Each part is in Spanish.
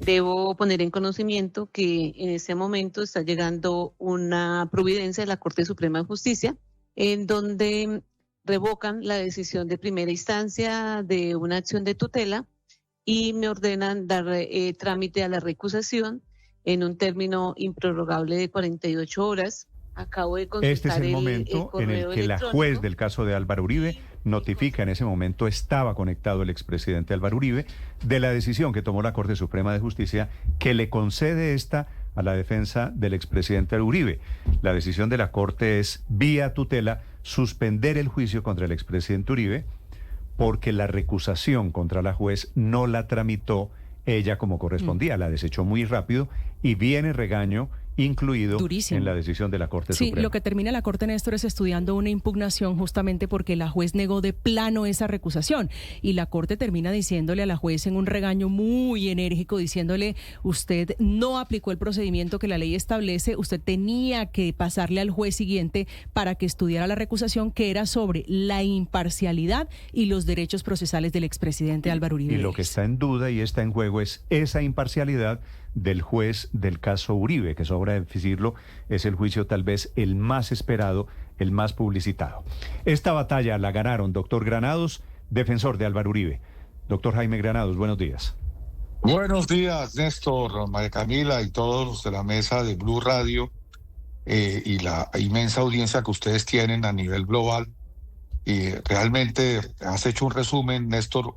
Debo poner en conocimiento que en este momento está llegando una providencia de la Corte Suprema de Justicia en donde revocan la decisión de primera instancia de una acción de tutela y me ordenan dar trámite a la recusación en un término improrrogable de 48 horas. Acabo de Este es consultar el el momento en el correo que la juez electrónico del caso de Álvaro Uribe notifica, en ese momento estaba conectado el expresidente Álvaro Uribe, de la decisión que tomó la Corte Suprema de Justicia que le concede esta a la defensa del expresidente Uribe. La decisión de la Corte es, vía tutela, suspender el juicio contra el expresidente Uribe porque la recusación contra la juez no la tramitó ella como correspondía, la desechó muy rápido y viene regaño incluido Durísimo. en la decisión de la Corte Suprema. Sí, lo que termina la Corte, Néstor, es estudiando una impugnación justamente porque la juez negó de plano esa recusación y la Corte termina diciéndole a la juez en un regaño muy enérgico, diciéndole: usted no aplicó el procedimiento que la ley establece, usted tenía que pasarle al juez siguiente para que estudiara la recusación, que era sobre la imparcialidad y los derechos procesales del expresidente Álvaro Uribe. Y lo que está en duda y está en juego es esa imparcialidad del juez del caso Uribe, que sobra decirlo, es el juicio tal vez el más esperado, el más publicitado. Esta batalla la ganaron doctor Granados, defensor de Álvaro Uribe. Doctor Jaime Granados, buenos días. Buenos días, Néstor, María Camila y todos los de la mesa de Blue Radio y la inmensa audiencia que ustedes tienen a nivel global. Y realmente has hecho un resumen, Néstor,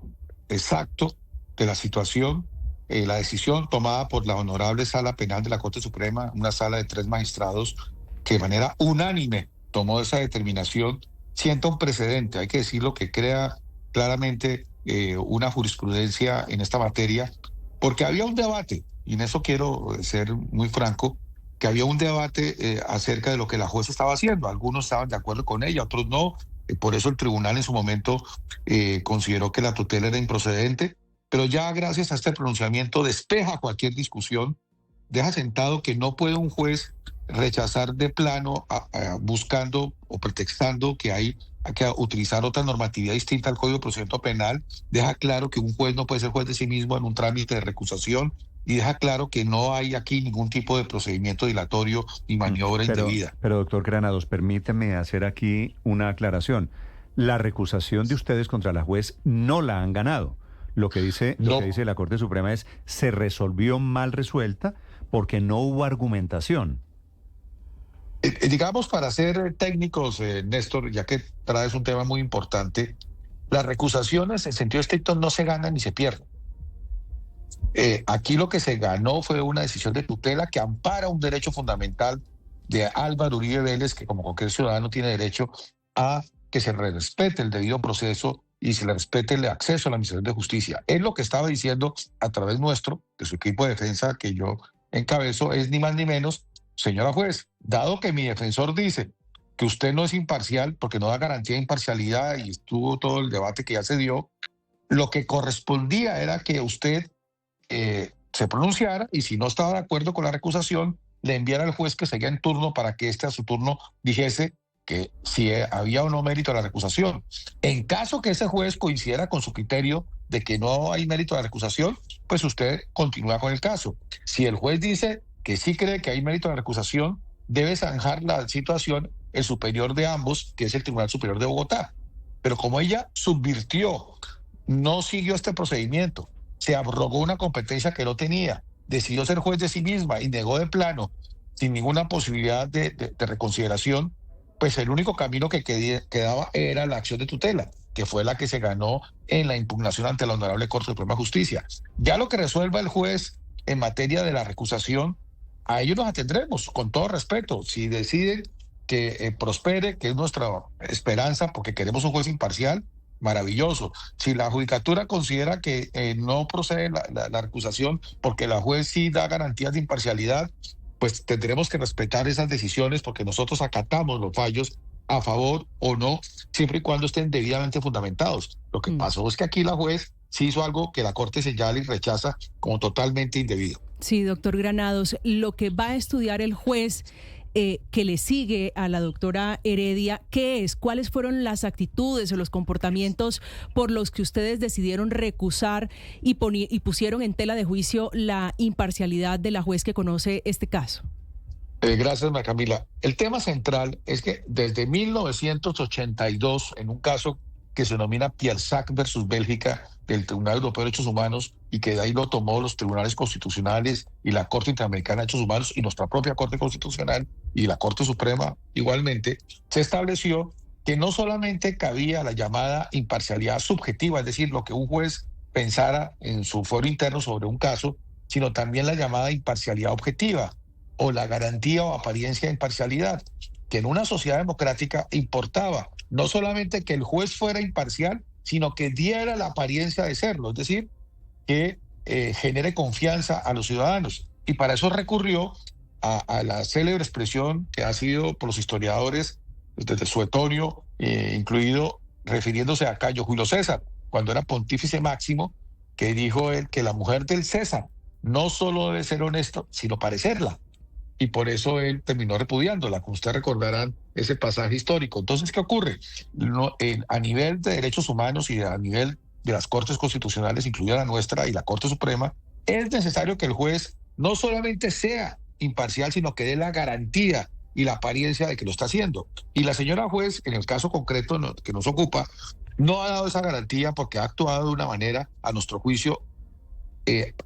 exacto de la situación. La decisión tomada por la Honorable Sala Penal de la Corte Suprema, una sala de 3 magistrados que de manera unánime tomó esa determinación, sienta un precedente, hay que decirlo, que crea claramente una jurisprudencia en esta materia, porque había un debate, y en eso quiero ser muy franco, que había un debate acerca de lo que la jueza estaba haciendo. Algunos estaban de acuerdo con ella, otros no. Por eso el tribunal en su momento consideró que la tutela era improcedente, pero ya gracias a este pronunciamiento despeja cualquier discusión, deja sentado que no puede un juez rechazar de plano buscando o pretextando que hay que utilizar otra normatividad distinta al Código de Procedimiento Penal, deja claro que un juez no puede ser juez de sí mismo en un trámite de recusación y deja claro que no hay aquí ningún tipo de procedimiento dilatorio ni maniobra indebida. Pero doctor Granados, permíteme hacer aquí una aclaración. La recusación de ustedes contra la juez no la han ganado. Lo que dice la Corte Suprema es se resolvió mal resuelta porque no hubo argumentación. Digamos, para ser técnicos, Néstor, ya que traes un tema muy importante, las recusaciones en sentido estricto no se ganan ni se pierden. Aquí lo que se ganó fue una decisión de tutela que ampara un derecho fundamental de Álvaro Uribe Vélez, que como cualquier ciudadano tiene derecho a que se respete el debido proceso y se le respete el acceso a la Administración de Justicia. Es lo que estaba diciendo a través nuestro, de su equipo de defensa que yo encabezo, es ni más ni menos: señora juez, dado que mi defensor dice que usted no es imparcial porque no da garantía de imparcialidad y estuvo todo el debate que ya se dio, lo que correspondía era que usted se pronunciara y si no estaba de acuerdo con la recusación, le enviara al juez que seguía en turno para que a su turno dijese que si había o no mérito a la recusación. En caso que ese juez coincidiera con su criterio de que no hay mérito a la recusación, pues usted continúa con el caso. Si el juez dice que sí cree que hay mérito a la recusación, debe zanjar la situación el superior de ambos, que es el Tribunal Superior de Bogotá. Pero como ella subvirtió, no siguió este procedimiento, se abrogó una competencia que no tenía, decidió ser juez de sí misma y negó de plano, sin ninguna posibilidad de reconsideración, pues el único camino que quedaba era la acción de tutela, que fue la que se ganó en la impugnación ante la Honorable Corte Suprema de Justicia. Ya lo que resuelva el juez en materia de la recusación, a ellos nos atendremos, con todo respeto. Si deciden que prospere, que es nuestra esperanza, porque queremos un juez imparcial, maravilloso. Si la judicatura considera que no procede la recusación porque la juez sí da garantías de imparcialidad, pues tendremos que respetar esas decisiones porque nosotros acatamos los fallos a favor o no, siempre y cuando estén debidamente fundamentados. Lo que pasó es que aquí la juez sí hizo algo que la Corte señala y rechaza como totalmente indebido. Sí, doctor Granados, lo que va a estudiar el juez que le sigue a la doctora Heredia, ¿qué es? ¿Cuáles fueron las actitudes o los comportamientos por los que ustedes decidieron recusar y pusieron en tela de juicio la imparcialidad de la juez que conoce este caso? Gracias, María Camila. El tema central es que desde 1982, en un caso que se denomina Piersac versus Bélgica del Tribunal Europeo de Derechos Humanos, y que de ahí lo tomó los tribunales constitucionales y la Corte Interamericana de Derechos Humanos y nuestra propia Corte Constitucional y la Corte Suprema igualmente, se estableció que no solamente cabía la llamada imparcialidad subjetiva, es decir, lo que un juez pensara en su foro interno sobre un caso, sino también la llamada imparcialidad objetiva, o la garantía o apariencia de imparcialidad, que en una sociedad democrática importaba no solamente que el juez fuera imparcial, sino que diera la apariencia de serlo, es decir, que genere confianza a los ciudadanos. Y para eso recurrió a la célebre expresión que ha sido por los historiadores desde Suetonio, incluido refiriéndose a Cayo Julio César, cuando era pontífice máximo, que dijo él que la mujer del César no solo debe ser honesto, sino parecerla. Y por eso él terminó repudiándola, como ustedes recordarán ese pasaje histórico. Entonces, ¿qué ocurre? A nivel de derechos humanos y a nivel de las Cortes Constitucionales, incluida la nuestra y la Corte Suprema, es necesario que el juez no solamente sea imparcial, sino que dé la garantía y la apariencia de que lo está haciendo. Y la señora juez, en el caso concreto que nos ocupa, no ha dado esa garantía porque ha actuado de una manera, a nuestro juicio,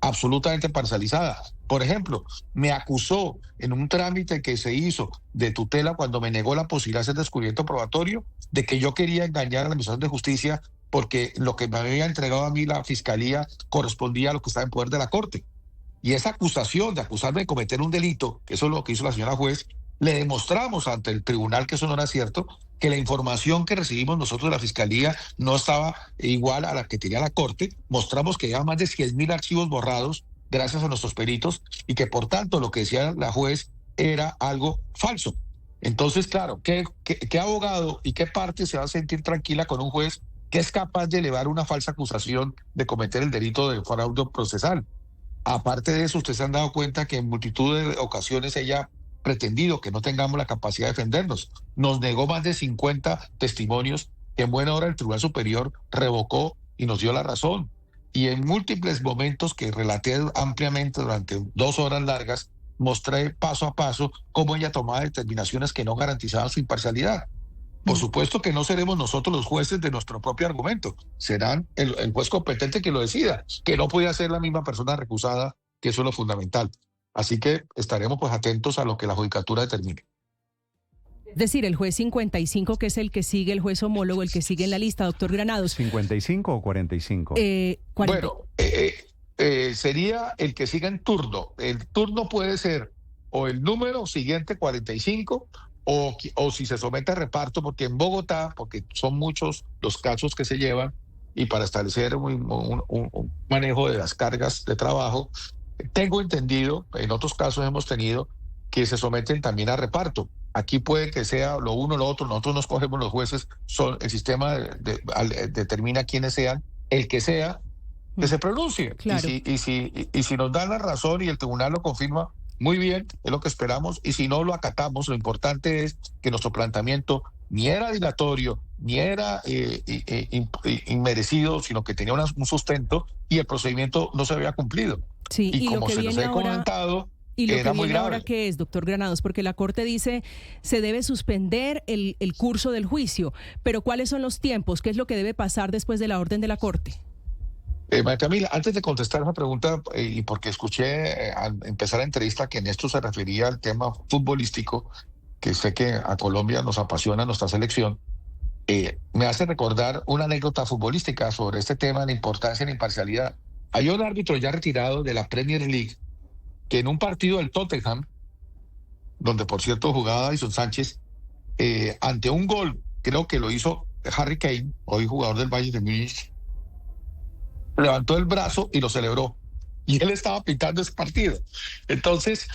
absolutamente parcializada. Por ejemplo, me acusó en un trámite que se hizo de tutela cuando me negó la posibilidad de hacer descubrimiento probatorio de que yo quería engañar a la Administración de Justicia porque lo que me había entregado a mí la Fiscalía correspondía a lo que estaba en poder de la Corte. Y esa acusación de acusarme de cometer un delito, que eso es lo que hizo la señora juez, le demostramos ante el tribunal que eso no era cierto, que la información que recibimos nosotros de la Fiscalía no estaba igual a la que tenía la Corte. Mostramos que había más de 100.000 archivos borrados gracias a nuestros peritos y que por tanto lo que decía la juez era algo falso. Entonces, claro, ¿qué abogado y qué parte se va a sentir tranquila con un juez que es capaz de elevar una falsa acusación de cometer el delito de fraude procesal? Aparte de eso, ustedes se han dado cuenta que en multitud de ocasiones ella pretendido que no tengamos la capacidad de defendernos. Nos negó más de 50 testimonios que en buena hora el Tribunal Superior revocó y nos dio la razón. Y en múltiples momentos que relaté ampliamente durante 2 horas largas, mostré paso a paso cómo ella tomaba determinaciones que no garantizaban su imparcialidad. Por supuesto que no seremos nosotros los jueces de nuestro propio argumento, serán el juez competente que lo decida, que no puede ser la misma persona recusada, que eso es lo fundamental. Así que estaremos pues atentos a lo que la judicatura determine. Es decir, el juez 55, que es el que sigue, el juez homólogo, el que sigue en la lista, doctor Granados. ¿55 o 45? 40. Bueno, sería el que siga en turno. El turno puede ser o el número siguiente, 45, o si se somete a reparto, porque en Bogotá, porque son muchos los casos que se llevan, y para establecer un manejo de las cargas de trabajo, tengo entendido, en otros casos hemos tenido, que se someten también a reparto. Aquí puede que sea lo uno o lo otro, nosotros nos cogemos los jueces, el sistema determina quiénes sean, el que sea, que se pronuncie. Claro. Y si nos dan la razón y el tribunal lo confirma, muy bien, es lo que esperamos, y si no lo acatamos, lo importante es que nuestro planteamiento ni era dilatorio, ni era inmerecido, sino que tenía un sustento y el procedimiento no se había cumplido. Sí, y lo como que se nos viene ha ahora, comentado, y lo era que muy viene grave. ahora, ¿qué es, doctor Granados? Porque la Corte dice se debe suspender el curso del juicio, pero ¿cuáles son los tiempos? ¿Qué es lo que debe pasar después de la orden de la Corte? María Camila, antes de contestar esa pregunta, y porque escuché al empezar la entrevista que Néstor se refería al tema futbolístico, que sé que a Colombia nos apasiona nuestra selección, me hace recordar una anécdota futbolística sobre este tema, la importancia de la imparcialidad. Hay un árbitro ya retirado de la Premier League que en un partido del Tottenham, donde por cierto jugaba Davinson Sánchez, ante un gol, creo que lo hizo Harry Kane, hoy jugador del Bayern de Múnich, levantó el brazo y lo celebró. Y él estaba pitando ese partido. Entonces,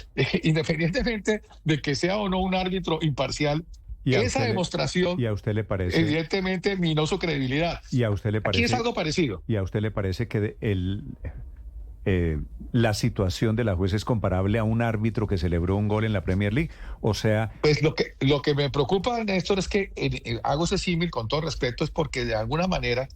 independientemente de que sea o no un árbitro imparcial, esa demostración, ¿y a usted le parece, evidentemente, minó su credibilidad? ¿Y a usted le parece, aquí es algo parecido? ¿Y a usted le parece que la situación de la juez es comparable a un árbitro que celebró un gol en la Premier League? O sea... Pues lo que me preocupa, Néstor, es que hago ese símil con todo respeto, es porque de alguna manera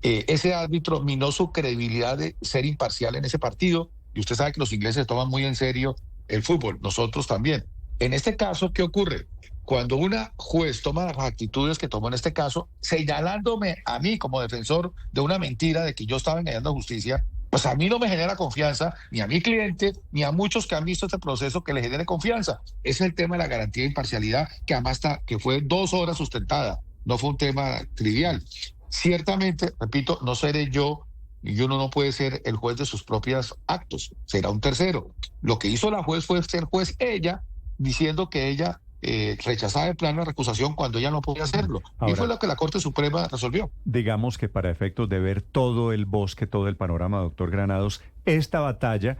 ese árbitro minó su credibilidad de ser imparcial en ese partido, y usted sabe que los ingleses toman muy en serio el fútbol, nosotros también. En este caso, ¿qué ocurre? Cuando una juez toma las actitudes que tomó en este caso, señalándome a mí como defensor de una mentira de que yo estaba engañando a justicia, pues a mí no me genera confianza, ni a mi cliente, ni a muchos que han visto este proceso que le genere confianza. Ese es el tema de la garantía de imparcialidad, que además que fue 2 horas sustentada, no fue un tema trivial. Ciertamente, repito, no seré yo, y uno no puede ser el juez de sus propios actos, será un tercero. Lo que hizo la juez fue ser juez ella, diciendo que ella rechazaba de plano la recusación cuando ella no podía hacerlo. Ahora, y fue lo que la Corte Suprema resolvió. Digamos que para efectos de ver todo el bosque, todo el panorama, doctor Granados, esta batalla,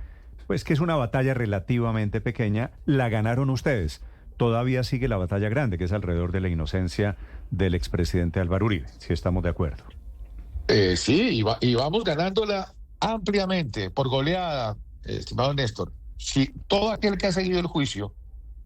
pues que es una batalla relativamente pequeña, la ganaron ustedes. Todavía sigue la batalla grande, que es alrededor de la inocencia del expresidente Álvaro Uribe, si estamos de acuerdo. Sí, y vamos ganándola ampliamente, por goleada, estimado Néstor. Si todo aquel que ha seguido el juicio,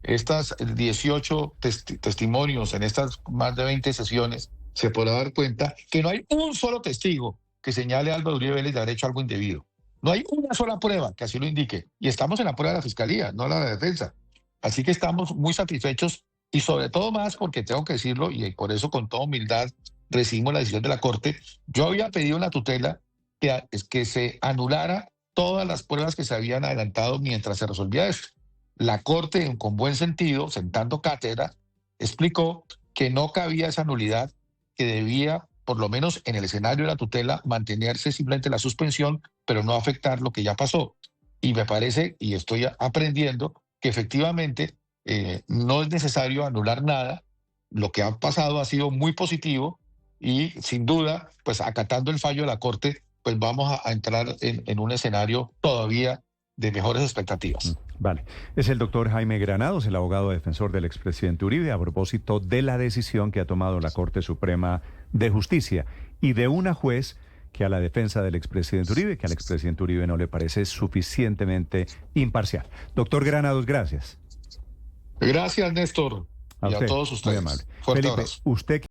estas 18 testimonios en estas más de 20 sesiones, se podrá dar cuenta que no hay un solo testigo que señale a Álvaro Uribe Vélez de haber hecho algo indebido. No hay una sola prueba que así lo indique. Y estamos en la prueba de la Fiscalía, no la de la defensa. Así que estamos muy satisfechos y sobre todo más porque tengo que decirlo, y por eso con toda humildad recibimos la decisión de la Corte. Yo había pedido una tutela que se anulara todas las pruebas que se habían adelantado mientras se resolvía esto. La Corte, con buen sentido, sentando cátedra, explicó que no cabía esa nulidad, que debía, por lo menos en el escenario de la tutela, mantenerse simplemente la suspensión, pero no afectar lo que ya pasó. Y me parece, y estoy aprendiendo, que efectivamente no es necesario anular nada. Lo que ha pasado ha sido muy positivo y sin duda, pues acatando el fallo de la Corte, pues vamos a entrar en un escenario todavía de mejores expectativas. Vale. Es el doctor Jaime Granados, el abogado defensor del expresidente Uribe, a propósito de la decisión que ha tomado la Corte Suprema de Justicia y de una juez que a la defensa del expresidente Uribe, que al expresidente Uribe no le parece suficientemente imparcial. Doctor Granados, gracias. Gracias, Néstor, y a todos ustedes. Muy amable. Fuerte Felipe, abrazo. usted